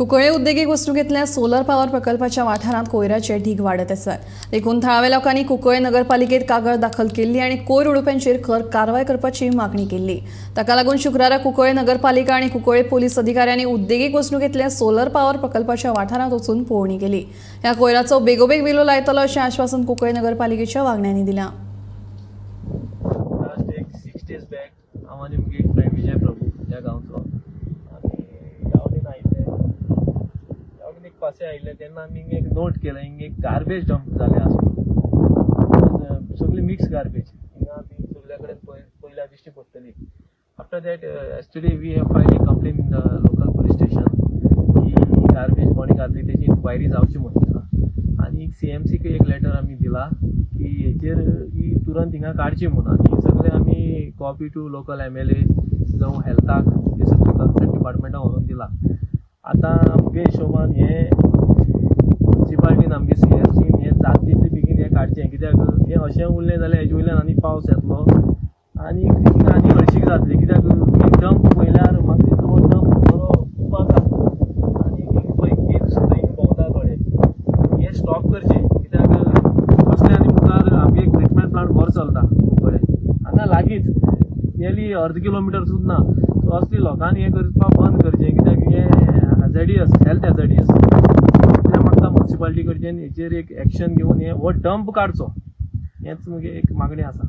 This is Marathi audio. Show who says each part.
Speaker 1: कुंकळे उद्देगीक वसणुकेंतल्या सोलर पावर प्रकल्पाच्या वाठारांत कोयराचे ढीग वाडत आसात. देखून थळाव्या लोकांनी कुंकळे नगरपालिकेत कागाळ दाखल केल्ली आनी कोयर उडोवप्यांचेर खर कारवाय करपाची मागणी केल्ली. ताका लागून शुक्रारा कुंकळे नगरपालिका आनी कुंकळे पोलीस अधिकाऱ्यांनी उद्देगीक वसणुकेंतल्या सोलर पावर प्रकल्पाच्या वाठारांत वचून पळोवणी केली. ह्या कोयराचो बेगोबेग विलो लायतलो अशें आश्वासन कुंकळे नगरपालिकेच्या वांगड्यांनी दिलां.
Speaker 2: विजय प्रभू ह्या गांवचो आनी गांवडीन एक पासे आयिल्ले तेन्ना आमी एक नोट केलें हिंगा एक गार्बेज डंप जालें आसा, सगळी मिक्स गार्बेज हिंगा बी सगळ्या कडेन पयल्या दिश्टी पडटली. After that yesterday we have filed a complain in the local police station की गार्बेज कोणी घातली तेची इन्क्वायरी जावची म्हणटा आनी CMC एक लेटर आमी दिला की हेचेर ही तुरंत हिंगा काडची म्हणून. आनी सगळे आमी कॉपी टू लोकल MLA जावं हेल्थाक हे सगळे कन्सर्न डिपार्टमेंटाक व्हरून दिला. आतां आमगे हिशोबान हे म्युनिसिपालिटीन आमगे CFCन हे जाता तितले बेगीन हे काडचें, कित्याक हे अशें उरलें जाल्यार हेजे वयल्यान आनी पावस येतलो आनी हिंगा आनी हळशीक जातली. कित्याक डंप पयल्यार म्हाका दिसता हो डंप बरो खूब आसा आनी पळय केस सुद्दां हिंगा भोंवता थोडे. हे स्टॉप करचें कित्याक असले आनी मुखार आमगे एक ट्रिटमेंट प्लांट बरो चलता कुंकळे हांगा लागींच नियरली अर्द किलोमिटर सुद्दां ना. सो असली लोकांनी हे करपाक बंद करचें कित्याक हे हेल्थ हॅझार्डियस. कित्याक म्हाका म्युनिसिपालिटी कडच्यान हेचेर एक एक्शन घेवन हे हो डंप काडचो हेच म्हगे एक मागणी आसा.